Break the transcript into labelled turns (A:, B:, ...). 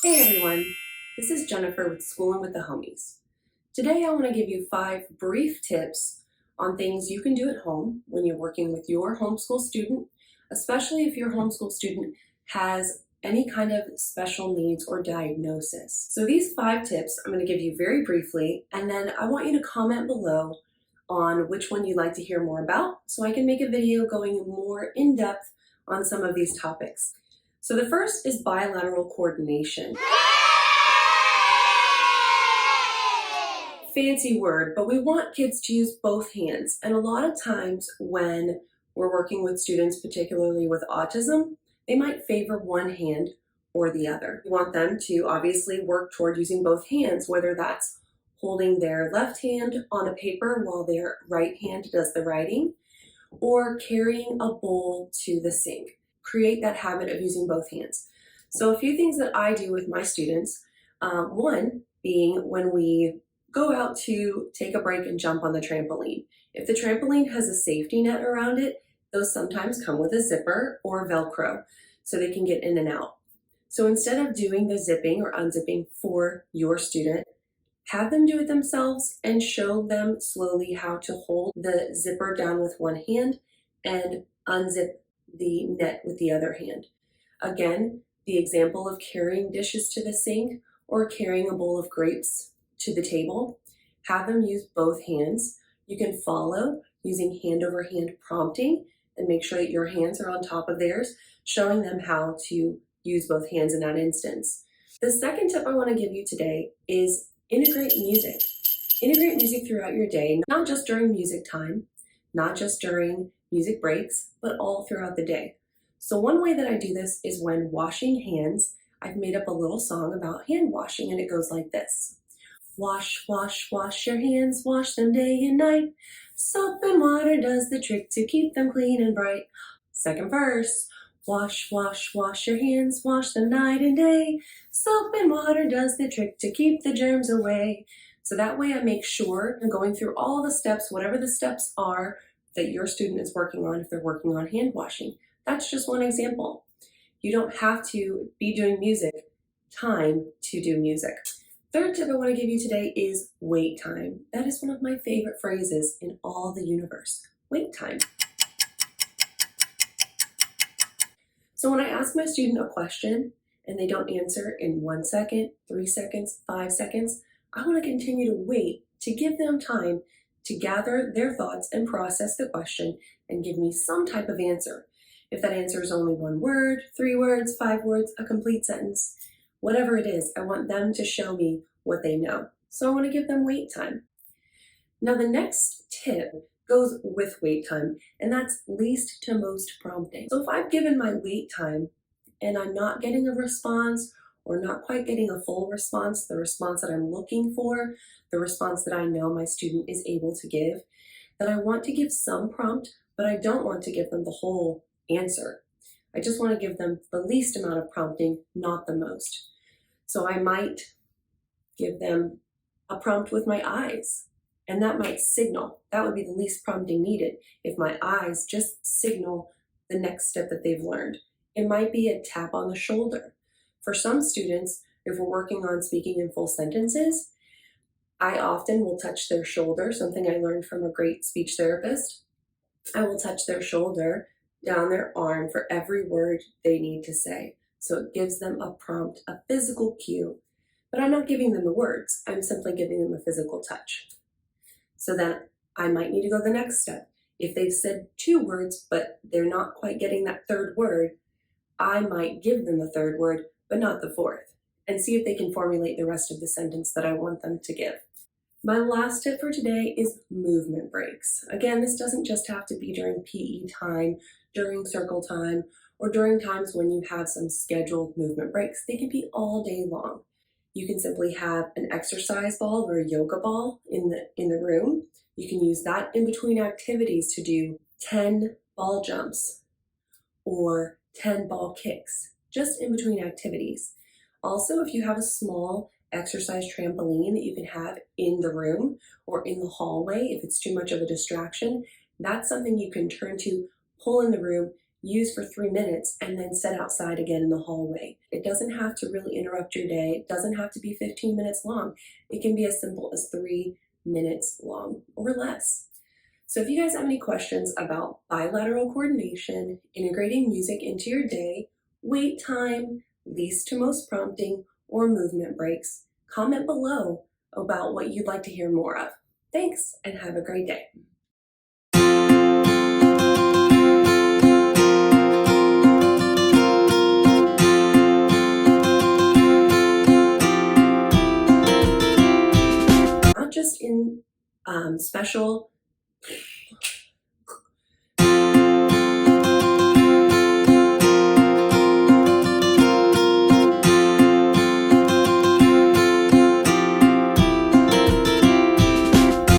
A: Hey everyone, this is Jennifer with Schoolin' with the Homies. Today I want to give you 5 brief tips on things you can do at home when you're working with your homeschool student, especially if your homeschool student has any kind of special needs or diagnosis. So these 5 tips I'm going to give you very briefly, and then I want you to comment below on which one you'd like to hear more about so I can make a video going more in depth on some of these topics. So the first is bilateral coordination. Fancy word, but we want kids to use both hands. And a lot of times when we're working with students, particularly with autism, they might favor one hand or the other. We want them to obviously work toward using both hands, whether that's holding their left hand on a paper while their right hand does the writing, or carrying a bowl to the sink. Create that habit of using both hands. So a few things that I do with my students, one being when we go out to take a break and jump on the trampoline. If the trampoline has a safety net around it, those sometimes come with a zipper or Velcro so they can get in and out. So instead of doing the zipping or unzipping for your student, have them do it themselves and show them slowly how to hold the zipper down with one hand and unzip the net with the other hand. Again, the example of carrying dishes to the sink or carrying a bowl of grapes to the table, have them use both hands. You can follow using hand over hand prompting and make sure that your hands are on top of theirs, showing them how to use both hands in that instance. The second tip I want to give you today is integrate music. Integrate music throughout your day, not just during music time, not just during music breaks, but all throughout the day. So one way that I do this is when washing hands, I've made up a little song about hand washing, and it goes like this. Wash, wash, wash your hands, wash them day and night. Soap and water does the trick to keep them clean and bright. Second verse. Wash, wash, wash your hands, wash them night and day. Soap and water does the trick to keep the germs away. So that way I make sure I'm going through all the steps, whatever the steps are that your student is working on if they're working on hand washing. That's just one example. You don't have to be doing music time to do music. Third tip I want to give you today is wait time. That is one of my favorite phrases in all the universe. Wait time. So when I ask my student a question and they don't answer in 1 second, 3 seconds, 5 seconds, I want to continue to wait to give them time to gather their thoughts and process the question and give me some type of answer. If that answer is only 1 word, 3 words, 5 words, a complete sentence, whatever it is, I want them to show me what they know. So I want to give them wait time. Now the next tip goes with wait time, and that's least to most prompting. So if I've given my wait time and I'm not getting a response or not quite getting a full response, the response that I'm looking for, the response that I know my student is able to give, then I want to give some prompt, but I don't want to give them the whole answer. I just want to give them the least amount of prompting, not the most. So I might give them a prompt with my eyes, and that might signal. That would be the least prompting needed if my eyes just signal the next step that they've learned. It might be a tap on the shoulder. For some students, if we're working on speaking in full sentences, I often will touch their shoulder, something I learned from a great speech therapist. I will touch their shoulder down their arm for every word they need to say. So it gives them a prompt, a physical cue. But I'm not giving them the words. I'm simply giving them a physical touch. So that I might need to go the next step. If they've said 2 words, but they're not quite getting that 3rd word, I might give them the 3rd word, but not the 4th, and see if they can formulate the rest of the sentence that I want them to give. My last tip for today is movement breaks. Again, this doesn't just have to be during PE time, during circle time, or during times when you have some scheduled movement breaks. They can be all day long. You can simply have an exercise ball or a yoga ball in the room. You can use that in between activities to do 10 ball jumps or 10 ball kicks, just in between activities. Also, if you have a small exercise trampoline that you can have in the room or in the hallway, if it's too much of a distraction, that's something you can turn to, pull in the room, use for 3 minutes and then set outside again in the hallway. It doesn't have to really interrupt your day. It doesn't have to be 15 minutes long. It can be as simple as 3 minutes long or less. So if you guys have any questions about bilateral coordination, integrating music into your day, wait time, least to most prompting, or movement breaks, comment below about what you'd like to hear more of. Thanks, and have a great day. Not just in special